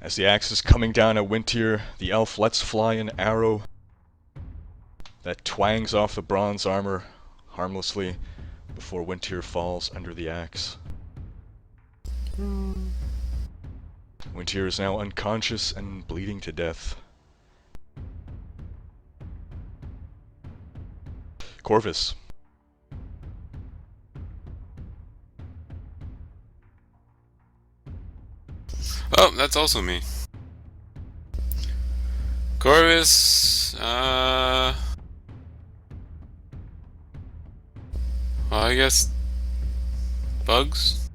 As the axe is coming down at Wintier, the elf lets fly an arrow that twangs off the bronze armor harmlessly before Wintier falls under the axe. Wintier is now unconscious and bleeding to death. Corvus. Oh, that's also me. Corvus, well, I guess bugs?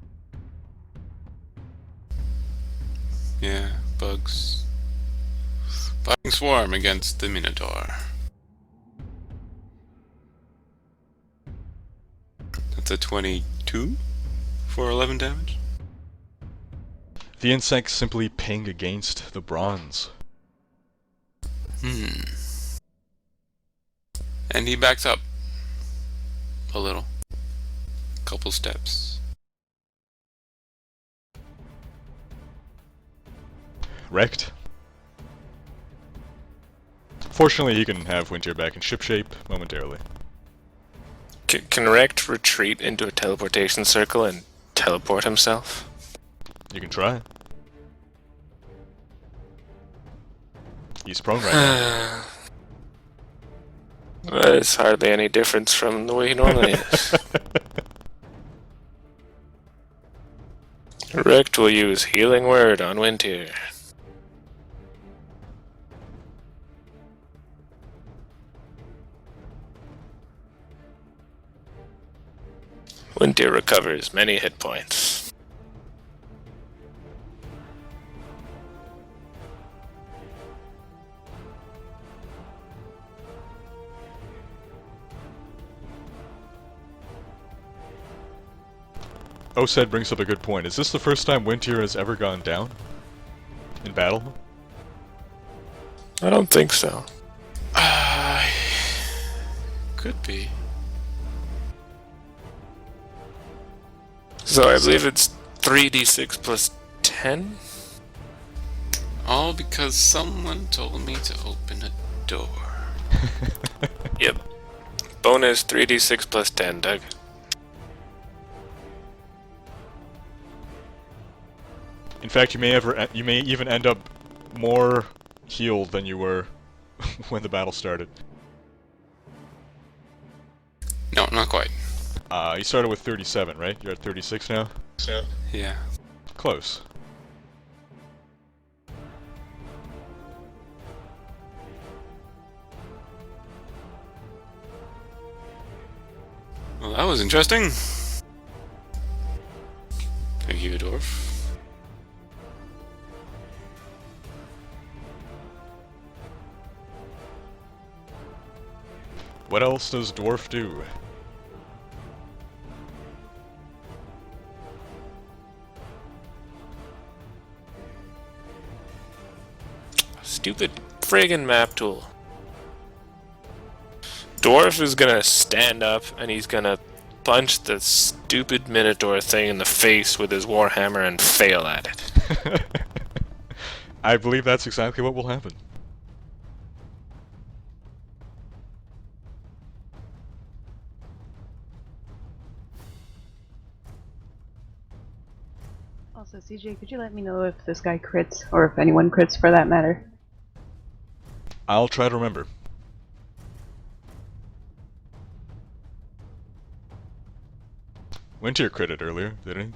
Yeah, bugs. Fighting swarm against the Minotaur. That's a 22 for 11 damage. The insects simply ping against the bronze. And he backs up a little. Couple steps. Wrecked. Fortunately, he can have Wintier back in shipshape momentarily. Can Rect retreat into a teleportation circle and teleport himself? You can try. He's prone right now. There's hardly any difference from the way he normally is. Rect will use Healing Word on Wintier. Wintier recovers many hit points. Osed brings up a good point. Is this the first time Wintier has ever gone down? In battle? I don't think so. Could be. So I believe it's 3d6 plus 10? All because someone told me to open a door. Yep. Bonus 3d6 plus 10, Doug. In fact, you may even end up more healed than you were when the battle started. No, not quite. You started with 37, right? You're at 36 now? Yeah. Close. Well, that was interesting. Thank you, Dwarf. What else does Dwarf do? Stupid friggin' map tool. Dwarf is gonna stand up and he's gonna punch the stupid Minotaur thing in the face with his warhammer and fail at it. I believe that's exactly what will happen. Also, CJ, could you let me know if this guy crits, or if anyone crits for that matter? I'll try to remember. Wintier critted earlier, didn't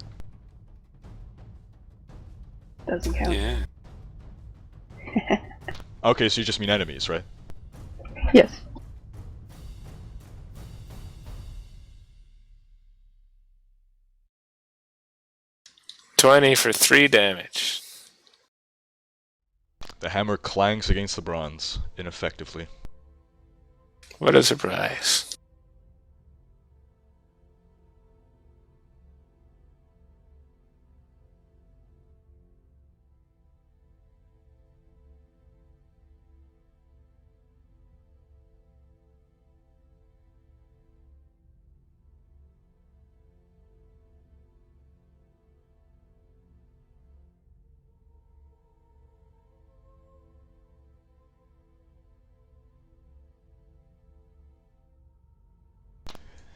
he? Doesn't count. Yeah. Okay, so you just mean enemies, right? Yes. $20 for 3 damage. The hammer clangs against the bronze, ineffectively. What a surprise.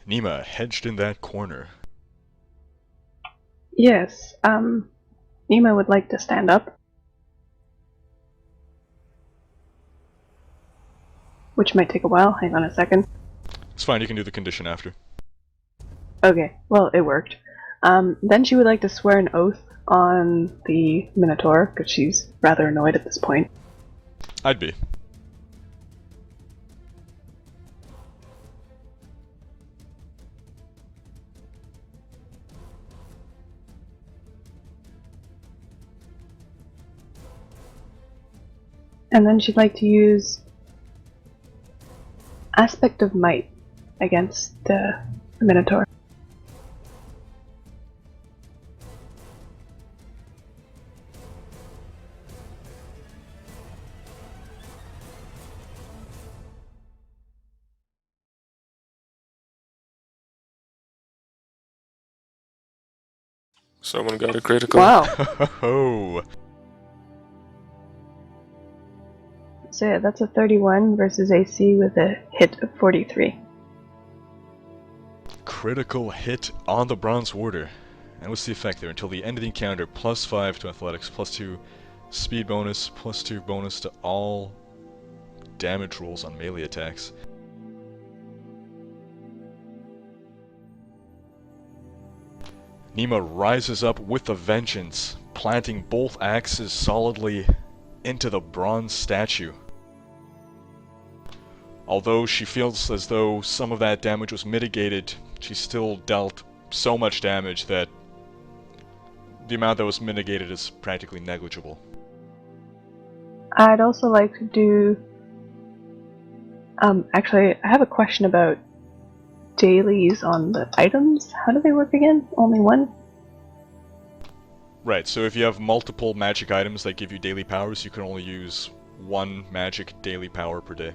Nema, hedged in that corner. Yes, Nema would like to stand up. Which might take a while. Hang on a second. It's fine, you can do the condition after. Okay, well, it worked. Then she would like to swear an oath on the Minotaur, because she's rather annoyed at this point. I'd be. And then she'd like to use Aspect of Might against the Minotaur. Someone got a critical. Wow! Oh, So yeah, that's a 31 versus AC with a hit of 43. critical hit on the Bronze Warder. And what's the effect there? Until the end of the encounter, +5 to athletics, +2 speed bonus, +2 bonus to all damage rolls on melee attacks. Nema rises up with a vengeance, planting both axes solidly into the bronze statue. Although she feels as though some of that damage was mitigated, she still dealt so much damage that the amount that was mitigated is practically negligible. I'd also like to do... actually, I have a question about dailies on the items. How do they work again? Only one? Right, so if you have multiple magic items that give you daily powers, you can only use one magic daily power per day.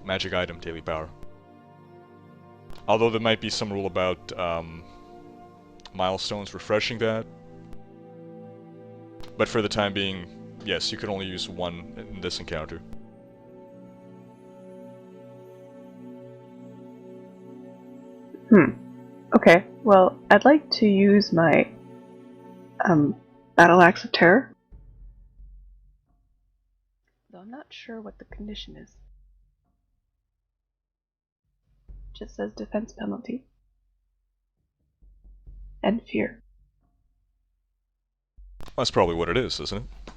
Magic item daily power. Although there might be some rule about milestones refreshing that. But for the time being, yes, you can only use one in this encounter. Okay, well, I'd like to use my Battle Axe of Terror. Though I'm not sure what the condition is. It just says defense penalty. And fear. That's probably what it is, isn't it?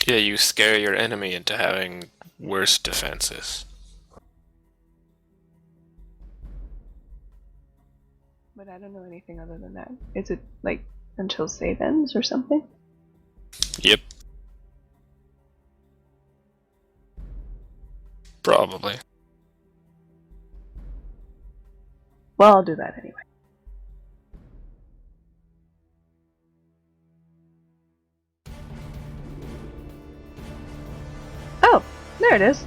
Yeah, you scare your enemy into having worse defenses. But I don't know anything other than that. Is it, like, until save ends or something? Yep. Probably. Well, I'll do that anyway. Oh, there it is.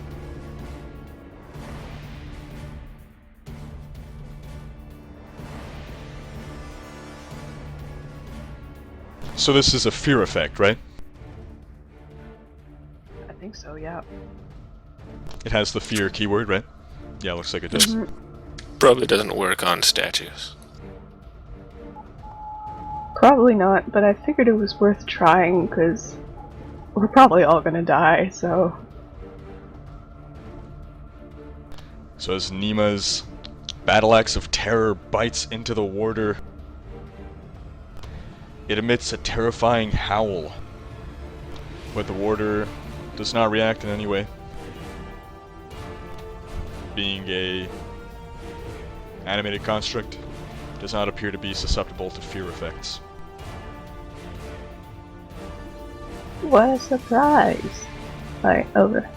So this is a fear effect, right? I think so, yeah. It has the fear keyword, right? Yeah, looks like it does. Probably doesn't work on statues. Probably not, but I figured it was worth trying, because we're probably all gonna die, so... So as Nema's Battle Axe of Terror bites into the warder, it emits a terrifying howl. But the warder does not react in any way. Being a animated construct, does not appear to be susceptible to fear effects. What a surprise! Alright, over.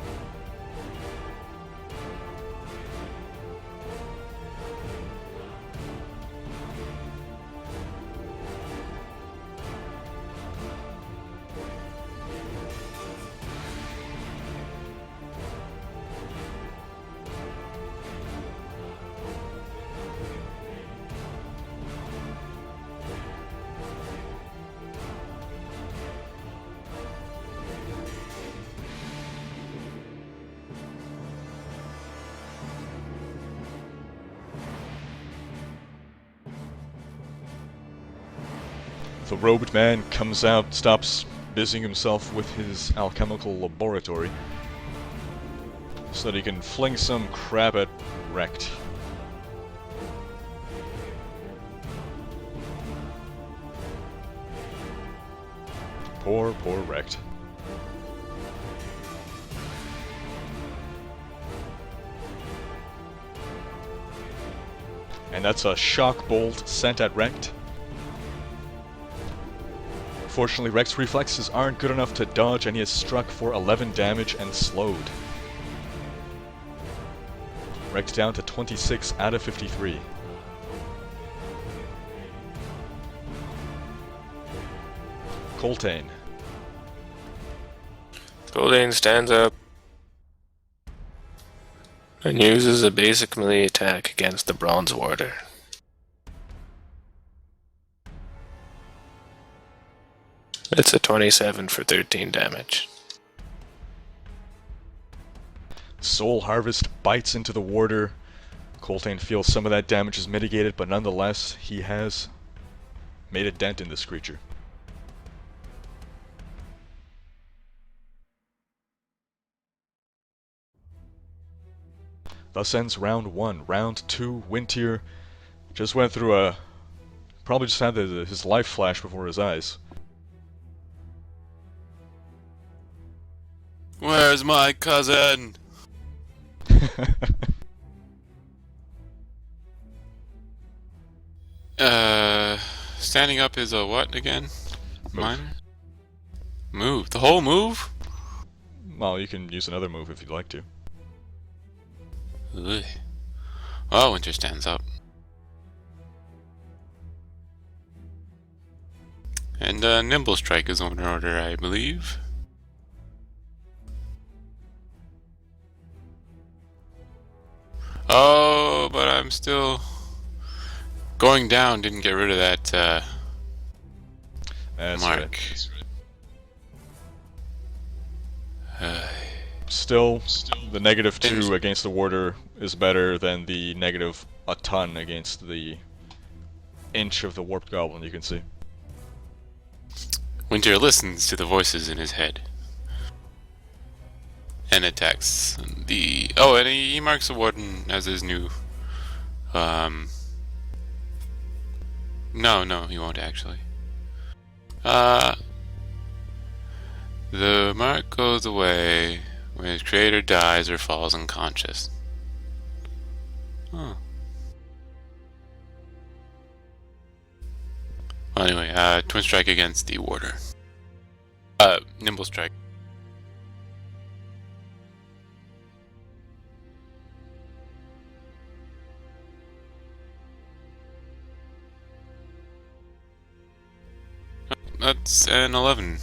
The robed man comes out, stops busying himself with his alchemical laboratory, so that he can fling some crap at Rekt. Poor Rekt. And that's a shock bolt sent at Rekt. Fortunately, Rekt's reflexes aren't good enough to dodge, and he is struck for 11 damage and slowed. Rekt down to 26 out of 53. Coltane. Coltane stands up and uses a basic melee attack against the Bronze Warder. It's a 27 for 13 damage. Soul Harvest bites into the warder. Coltane feels some of that damage is mitigated, but nonetheless, he has made a dent in this creature. Thus ends round 1. Round 2, Wintier just went through a... probably just had his life flash before his eyes. Where's my cousin? Standing up is a what again? Minor? Move. The whole move? Well, you can use another move if you'd like to. Ugh. Oh, Winter stands up. And Nimble Strike is on order, I believe. Oh, but I'm still... Going down didn't get rid of that That's mark. Right. Still, the -2 against the warder is better than the negative a ton against the inch of the warped goblin, you can see. Winter listens to the voices in his head. And attacks the... Oh, and he marks the warden as his new... No, he won't actually. The mark goes away when his creator dies or falls unconscious. Oh. Well, anyway, Twin Strike against the warder. Nimble Strike. That's an 11.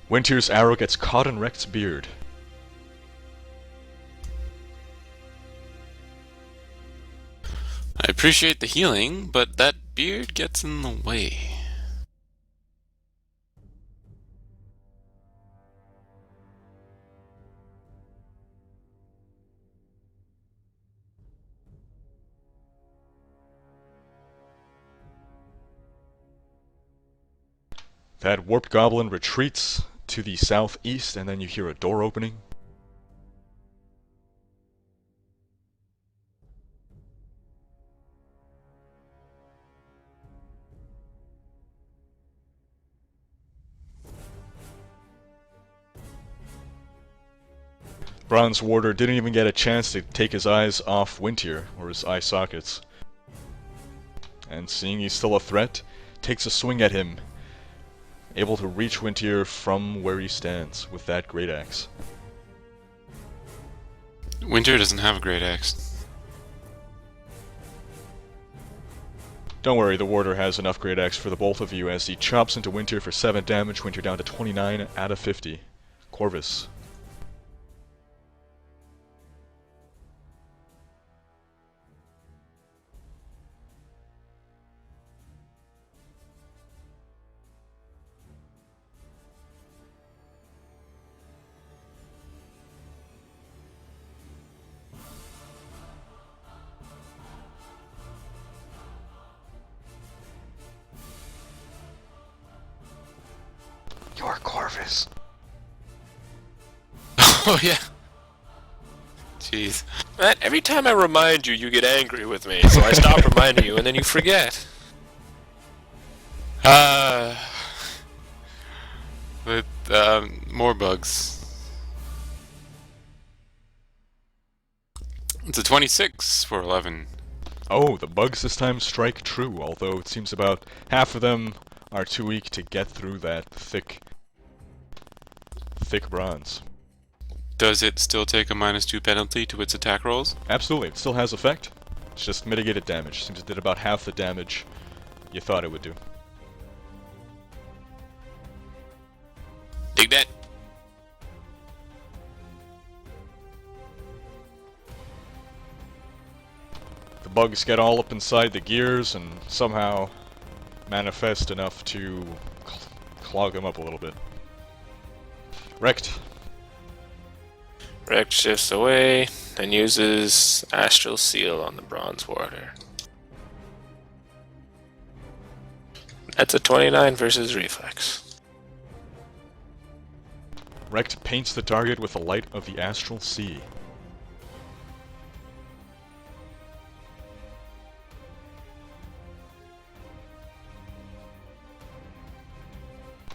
Wintier's arrow gets caught in Rekt's beard. I appreciate the healing, but that beard gets in the way. That warped goblin retreats to the southeast, and then you hear a door opening. Bronze Warder didn't even get a chance to take his eyes off Wintier, or his eye sockets. And seeing he's still a threat, takes a swing at him, able to reach Wintier from where he stands with that great axe. Winter doesn't have a great axe. Don't worry, the warder has enough great axe for the both of you as he chops into Wintier for 7 damage, Wintier down to 29 out of 50. Corvus. Corvus. Oh yeah. Jeez. Matt, every time I remind you, you get angry with me, so I stop reminding you, and then you forget. But more bugs. It's a 26 for 11. Oh, the bugs this time strike true, although it seems about half of them are too weak to get through that thick bronze. Does it still take a -2 penalty to its attack rolls? Absolutely, it still has effect. It's just mitigated damage. Seems it did about half the damage you thought it would do. Dig that. The bugs get all up inside the gears and somehow manifest enough to clog them up a little bit. Wrecked. Rex shifts away and uses Astral Seal on the Bronze Warder. That's a 29 versus Reflex. Wrecked paints the target with the light of the Astral Sea.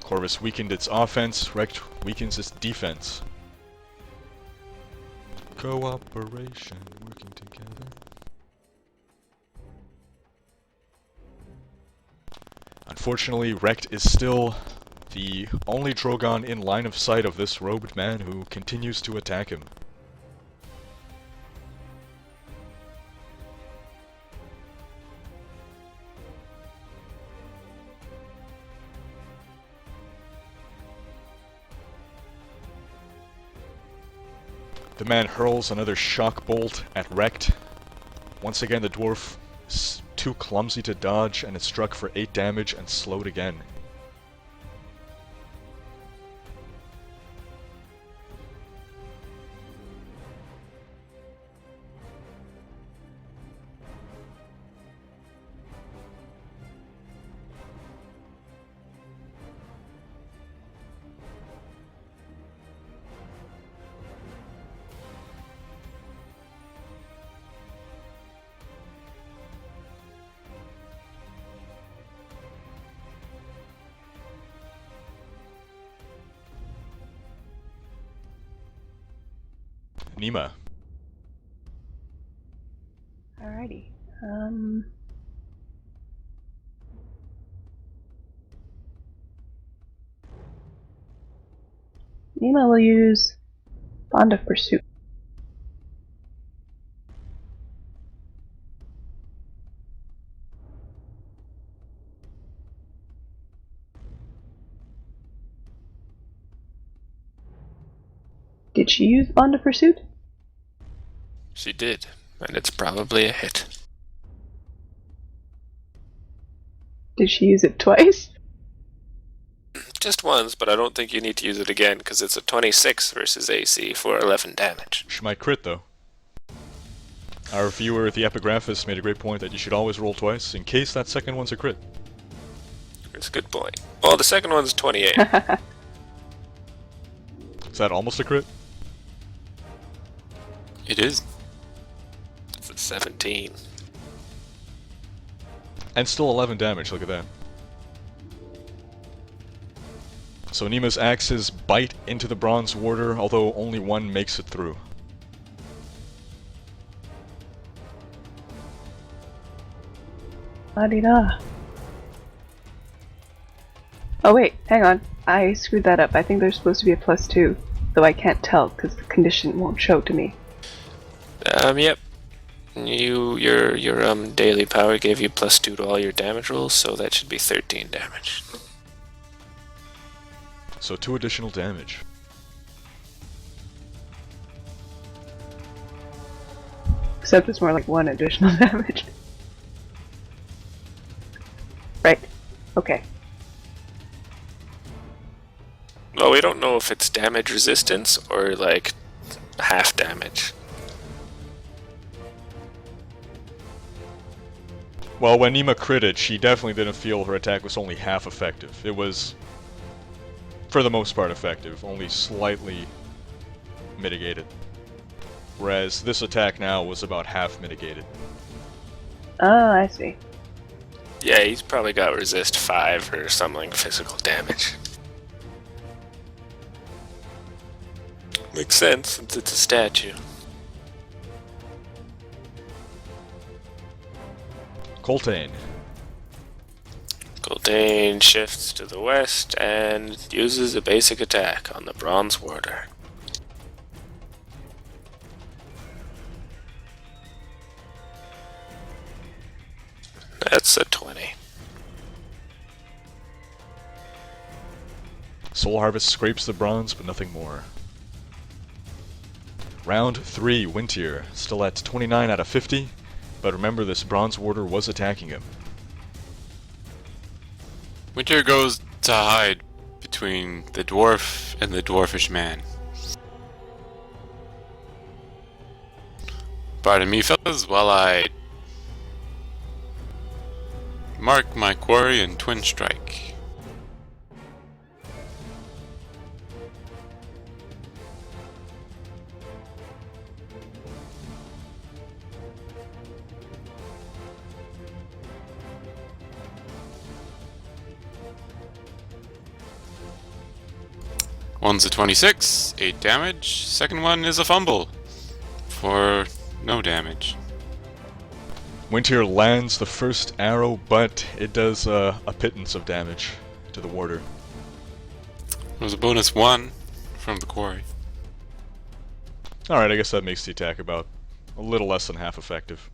Corvus weakened its offense, Wrecked weakens its defense. Cooperation, working together. Unfortunately, Wrecked is still the only Drogon in line of sight of this robed man who continues to attack him. The man hurls another shock bolt at Wrecked. Once again, the dwarf is too clumsy to dodge, and it struck for 8 damage and slowed again. Nema. Alrighty. Nema will use Bond of Pursuit. Did she use Bond of Pursuit? She did, and it's probably a hit. Did she use it twice? Just once, but I don't think you need to use it again, because it's a 26 versus AC for 11 damage. She might crit, though. Our viewer, the Epigraphist, made a great point that you should always roll twice, in case that second one's a crit. That's a good point. Well, the second one's 28. Is that almost a crit? It is. It's a 17. And still 11 damage, look at that. So Nema's axes bite into the Bronze Warder, although only one makes it through. La-di-da. Oh wait, hang on. I screwed that up. I think there's supposed to be a +2, though I can't tell because the condition won't show to me. Yep. Your daily power gave you +2 to all your damage rolls, so that should be 13 damage. So 2 additional damage. Except it's more like 1 additional damage. Right. Okay. Well, we don't know if it's damage resistance or like half damage. Well, when Nema critted, she definitely didn't feel her attack was only half effective. It was... for the most part effective, only slightly mitigated. Whereas this attack now was about half mitigated. Oh, I see. Yeah, he's probably got resist 5 or something like physical damage. Makes sense since it's a statue. Coltane. Gul'dan shifts to the west and uses a basic attack on the Bronze Warder. That's a 20. Soul Harvest scrapes the bronze, but nothing more. Round 3, Wintier, still at 29 out of 50, but remember this Bronze Warder was attacking him. Winter goes to hide between the dwarf and the dwarfish man. Pardon me, fellas, while I mark my quarry and twin strike. One's a 26, 8 damage. Second one is a fumble for no damage. Wintier lands the first arrow, but it does a pittance of damage to the warder. It was a bonus 1 from the quarry. Alright, I guess that makes the attack about a little less than half effective.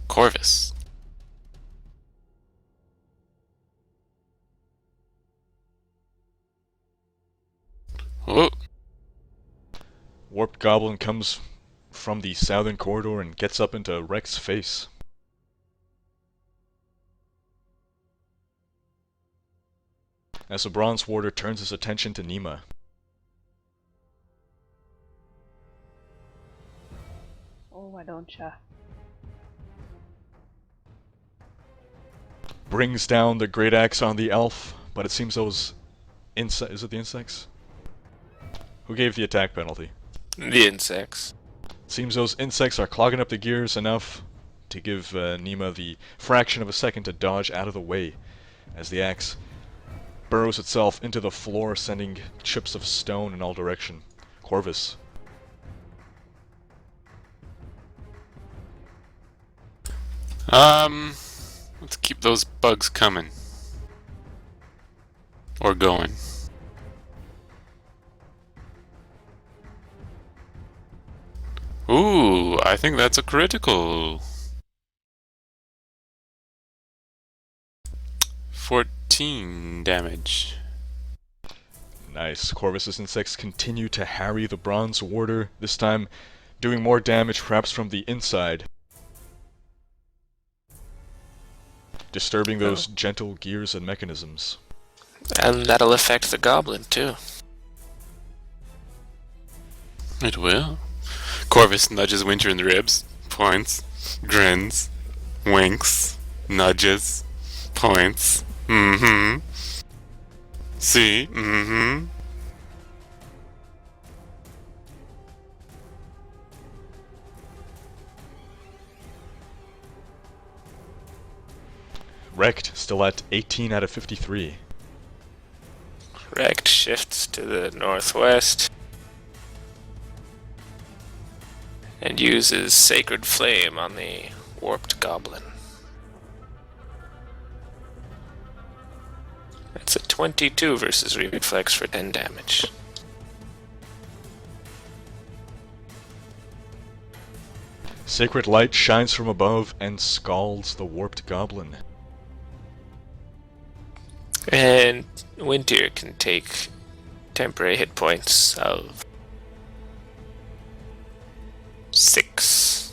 Corvus. Oh, Warped Goblin comes from the southern corridor and gets up into Rex's face. As the Bronze Warder turns his attention to Nema. Oh, why don't ya? Brings down the Great Axe on the elf, but it seems those insects... Is it the insects? Who gave the attack penalty? The insects. Seems those insects are clogging up the gears enough to give Nema the fraction of a second to dodge out of the way, as the axe burrows itself into the floor, sending chips of stone in all direction. Corvus. Let's keep those bugs coming. Or going. Ooh, I think that's a critical. 14 damage. Nice. Corvus's insects continue to harry the Bronze Warder, this time doing more damage perhaps from the inside. Disturbing those gentle gears and mechanisms. And that'll affect the goblin, too. It will. Corvus nudges Winter in the ribs, points, grins, winks, nudges, points, See, Wrecked, still at 18 out of 53. Wrecked shifts to the northwest and uses Sacred Flame on the Warped Goblin. It's a 22 versus Reflex for 10 damage. Sacred light shines from above and scalds the Warped Goblin. And Wintier can take temporary hit points of 6.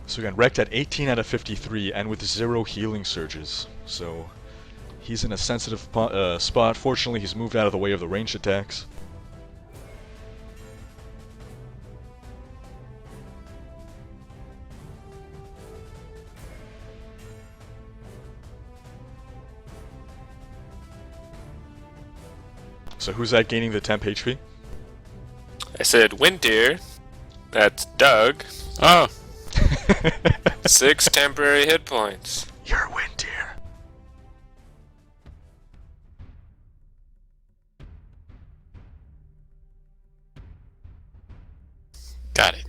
So again, wrecked at 18 out of 53 and with 0 healing surges. So he's in a sensitive spot. Fortunately, he's moved out of the way of the ranged attacks. So who's that gaining the temp HP? I said Winter. That's Doug. Oh, 6 temporary hit points. You're Winter. got it.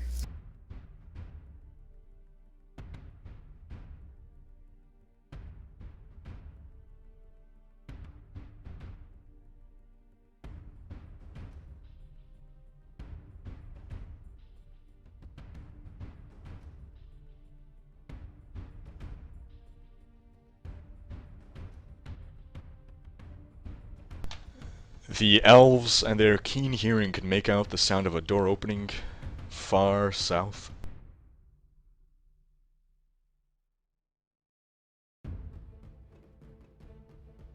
The elves and their keen hearing could make out the sound of a door opening far south.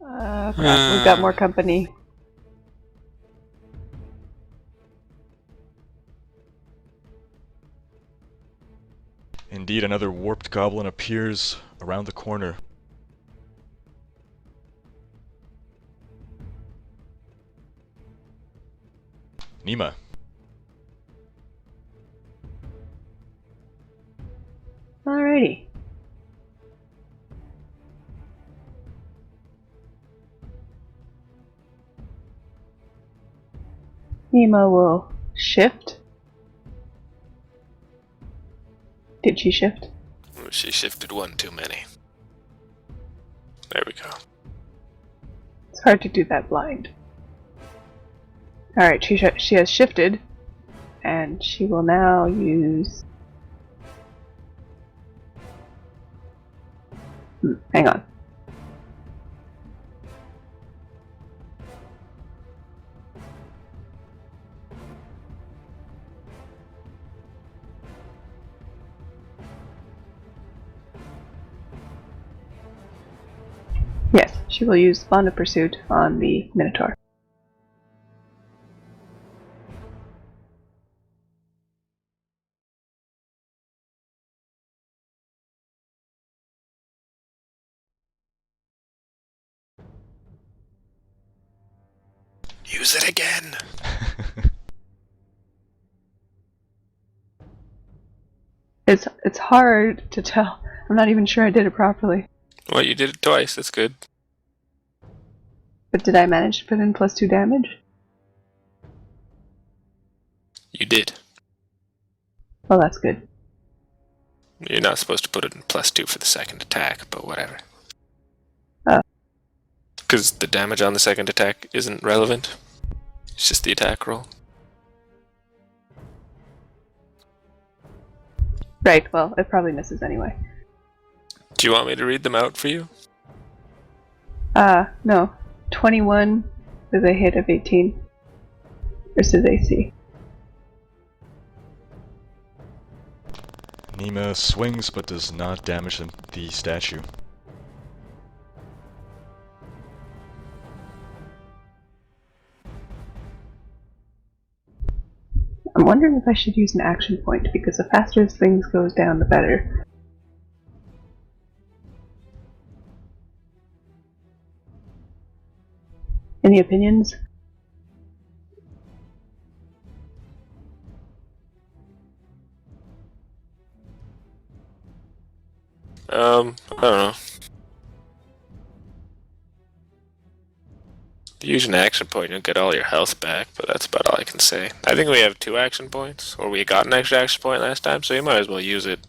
Crap, we've got more company. Indeed, another warped goblin appears around the corner. Nema. Alrighty. Nema will shift. Did she shift? She shifted one too many. There we go. It's hard to do that blind. Alright, she has shifted, and she will now use... hang on. Yes, she will use Bond of Pursuit on the Minotaur. Use it again. It's hard to tell. I'm not even sure I did it properly. Well, you did it twice. That's good. But did I manage to put in +2 damage? You did. Well, that's good. You're not supposed to put it in +2 for the second attack, but whatever. Oh. Because the damage on the second attack isn't relevant. It's just the attack roll. Right, well, it probably misses anyway. Do you want me to read them out for you? No. 21 with a hit of 18 versus AC. Nema swings but does not damage the statue. I'm wondering if I should use an action point, because the faster things goes down, the better. Any opinions? I don't know. If you use an action point, you'll get all your health back, but that's about all I can say. I think we have 2 action points, or we got an extra action point last time, so you might as well use it.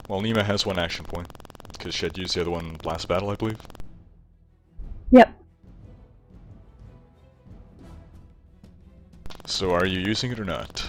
Well, Nema has 1 action point, because she had used the other one last battle, I believe. Yep. So are you using it or not?